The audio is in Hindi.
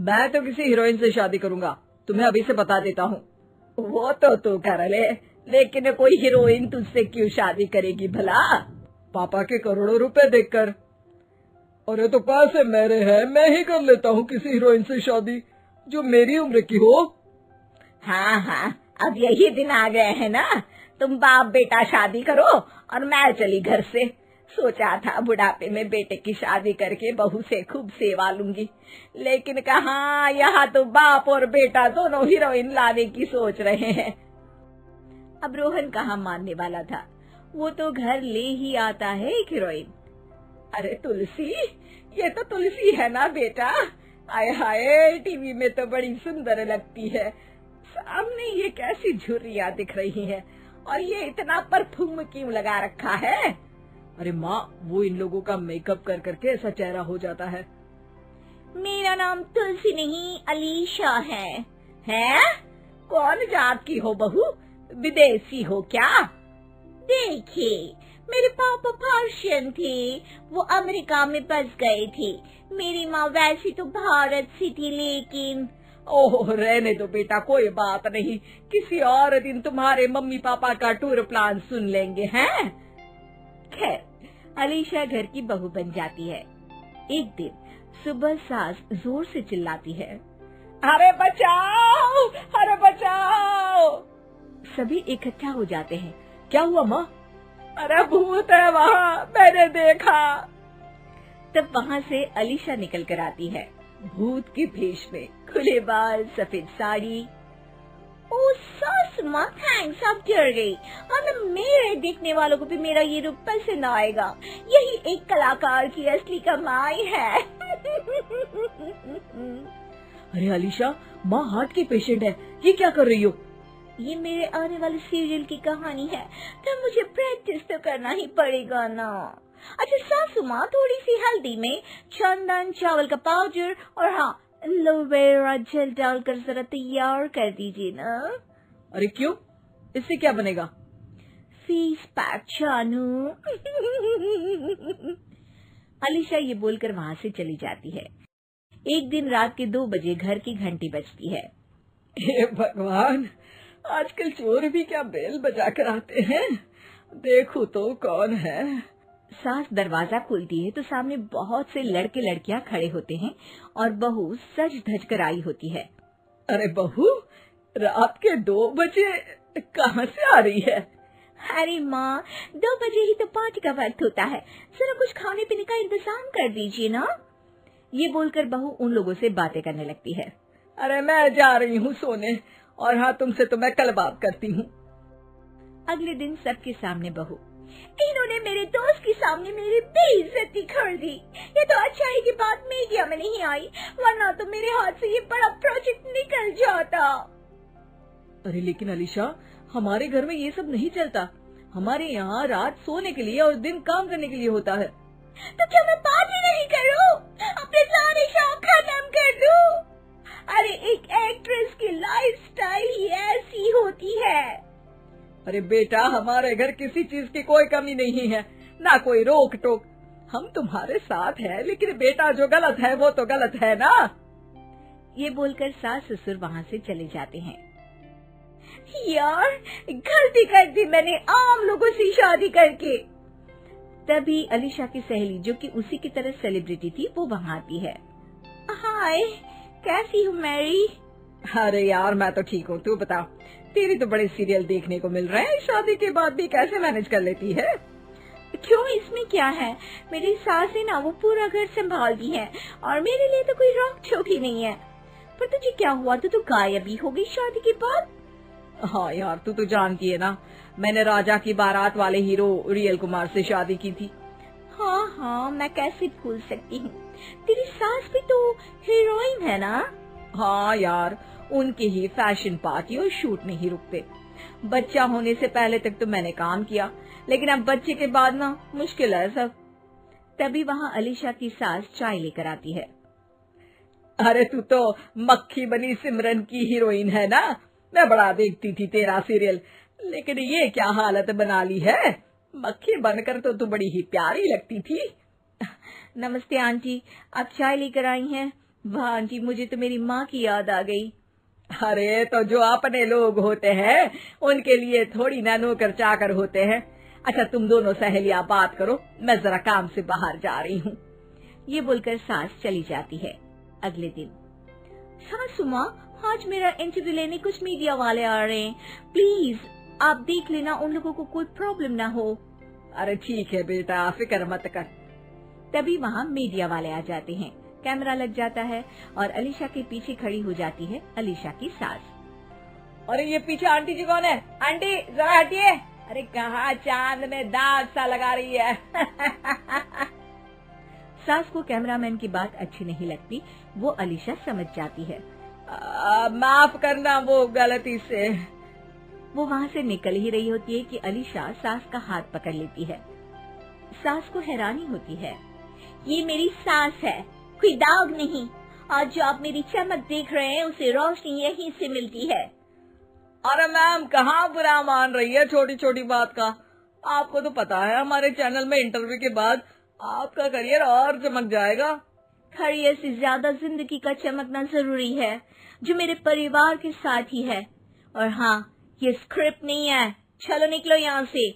मैं तो किसी हीरोइन से शादी करूंगा, तुम्हें अभी से बता देता हूँ। वो तो तू कर ले, लेकिन कोई हीरोइन तुझसे क्यों शादी करेगी भला? पापा के करोड़ों रुपए देखकर। अरे तो पैसे मेरे हैं, मैं ही कर लेता हूँ किसी हीरोइन से शादी जो मेरी उम्र की हो। हाँ, अब यही दिन आ गए हैं ना, तुम बाप बेटा शादी करो और मैं चली घर से। सोचा था बुढ़ापे में बेटे की शादी करके बहू से खूब सेवा लूंगी, लेकिन कहाँ, यहाँ तो बाप और बेटा दोनों हीरोइन लाने की सोच रहे हैं। अब रोहन कहाँ मानने वाला था, वो तो घर ले ही आता है एक हीरोइन। अरे तुलसी, ये तो तुलसी है ना बेटा? आय हाय, टीवी में तो बड़ी सुंदर लगती है, सामने ये कैसी झुर्रियाँ दिख रही है, और ये इतना परफ्यूम क्यों लगा रखा है? अरे माँ, वो इन लोगों का मेकअप कर करके ऐसा चेहरा हो जाता है। मेरा नाम तुलसी नहीं अलीशा है। हैं? कौन जात की हो बहू? विदेशी हो क्या? देखिए, मेरे पापा पर्शियन थे, वो अमेरिका में बस गए थे। मेरी माँ वैसी तो भारत से थी, लेकिन ओह रहने दो बेटा, कोई बात नहीं, किसी और दिन तुम्हारे मम्मी पापा का टूर प्लान सुन लेंगे हैं। खैर, अलीशा घर की बहू बन जाती है। एक दिन सुबह सास जोर से चिल्लाती है, अरे बचाओ, अरे बचाओ। सभी इकट्ठा हो जाते हैं। क्या हुआ माँ? अरे भूत है वहाँ, मैंने देखा। तब वहाँ से अलीशा निकल कर आती है, भूत के भेष में, खुले बाल, सफेद साड़ी। ओ सास माँ, थैंक्स, अब डर गई। और मेरे देखने वालों को भी मेरा ये रूप पसंद आएगा। यही एक कलाकार की असली कमाई है। अरे अलीशा, माँ हार्ट की पेशेंट है, ये क्या कर रही हो? ये मेरे आने वाले सीरियल की कहानी है, तो मुझे प्रैक्टिस तो करना ही पड़ेगा ना। अच्छा सासू माँ, थोड़ी सी हल्दी में चंदन, चावल का पाउडर और हाँ, एलोवेरा जेल डालकर जरा तैयार कर दीजिए ना। अरे क्यों, इससे क्या बनेगा? फेस पैक जानू। अलीशा ये बोलकर वहाँ से चली जाती है। एक दिन रात के 2 बजे घर की घंटी बजती है। हे भगवान, आजकल चोर भी क्या बेल बजा कर आते हैं, देखो तो कौन है। सास दरवाजा खोलती है तो सामने बहुत से लड़के लड़कियां खड़े होते हैं और बहू सज धज कर आई होती है। अरे बहू, रात के 2 बजे कहाँ से आ रही है? अरे माँ, 2 बजे ही तो पार्टी का वक्त होता है, जरा कुछ खाने पीने का इंतजाम कर दीजिए ना। ये बोलकर बहू उन लोगों से बातें करने लगती है। अरे मैं जा रही हूँ सोने, और हाँ, तुमसे तो मैं कल बात करती हूँ। अगले दिन सबके सामने बहू, इन्होंने मेरे दोस्त के सामने मेरी बेइज्जती कर दी। ये तो अच्छा है कि बात मीडिया में नहीं आई, वरना तो मेरे हाथ से ये बड़ा प्रोजेक्ट निकल जाता। अरे लेकिन अलीशा, हमारे घर में ये सब नहीं चलता, हमारे यहाँ रात सोने के लिए और दिन काम करने के लिए होता है। तो क्या मैं पार्टी नहीं करूँ, अपने सारे शौक खत्म कर दूँ? अरे एक एक्ट्रेस की लाइफस्टाइल ही ऐसी होती है। अरे बेटा, हमारे घर किसी चीज की कोई कमी नहीं है, ना कोई रोक टोक, हम तुम्हारे साथ हैं, लेकिन बेटा जो गलत है वो तो गलत है ना। ये बोलकर सास ससुर वहाँ से चले जाते हैं। यार, गलती कर दी मैंने आम लोगों से शादी करके। तभी अलीशा की सहेली, जो कि उसी की तरह सेलिब्रिटी थी, वो वहाँ आती है। हाय, कैसी हो मैरी? अरे यार, मैं तो ठीक हूँ, तू बता, तेरी तो बड़े सीरियल देखने को मिल रहे हैं, शादी के बाद भी कैसे मैनेज कर लेती है? क्यों, इसमें क्या है, मेरी सास है ना, वो पूरा घर संभालती है और मेरे लिए तो कोई रोक टोक ही नहीं है। पर तुझे क्या हुआ, तू तो गायब ही हो गई शादी के बाद। हाँ यार, तू तो जानती है ना, मैंने राजा की बारात वाले हीरो रियल कुमार से शादी की थी। हाँ, मैं कैसे भूल सकती हूँ, तेरी सास भी तो हीरोइन है ना। हाँ यार, उनके ही फैशन पार्टी और शूट नहीं रुकते। बच्चा होने से पहले तक तो मैंने काम किया, लेकिन अब बच्चे के बाद ना मुश्किल है सब। तभी वहाँ अलीशा की सास चाय लेकर आती है। अरे तू तो मक्खी बनी सिमरन की हीरोइन है ना, मैं बड़ा देखती थी तेरा सीरियल, लेकिन ये क्या हालत बना ली है, मक्खी बनकर तो तू बड़ी ही प्यारी लगती थी। नमस्ते आंटी, आप चाय लेकर आई हैं, वाह आंटी, मुझे तो मेरी माँ की याद आ गई। अरे तो जो अपने लोग होते हैं उनके लिए थोड़ी ना नौकर चाकर होते हैं। अच्छा तुम दोनों सहेलियां बात करो, मैं जरा काम से बाहर जा रही हूँ। ये बोलकर सास चली जाती है। अगले दिन, सासू माँ, आज मेरा इंटरव्यू लेने कुछ मीडिया वाले आ रहे हैं, प्लीज आप देख लेना उन लोगों को कोई प्रॉब्लम ना हो। अरे ठीक है बेटा, फिक्र मत कर। तभी वहाँ मीडिया वाले आ जाते हैं, कैमरा लग जाता है और अलीशा के पीछे खड़ी हो जाती है अलीशा की सास। अरे ये पीछे आंटी जी कौन है? आंटी जरा हटिए। अरे कहाँ चांद में दाग सा लगा रही है। सास को कैमरामैन की बात अच्छी नहीं लगती, वो अलीशा समझ जाती है। माफ करना, वो गलती से। वो वहाँ से निकल ही रही होती है कि अलीशा सास का हाथ पकड़ लेती है। सास को हैरानी होती है, ये मेरी सास है, कोई दाग नहीं, और जो आप मेरी चमक देख रहे हैं उसे रोशनी यहीं से मिलती है। अरे मैम, कहाँ बुरा मान रही है छोटी छोटी बात का? आपको तो पता है हमारे चैनल में इंटरव्यू के बाद आपका करियर और चमक जाएगा। करियर से ज्यादा जिंदगी का चमकना जरूरी है, जो मेरे परिवार के साथ ही है। और हाँ, ये स्क्रिप्ट नहीं है, चलो निकलो यहाँ से।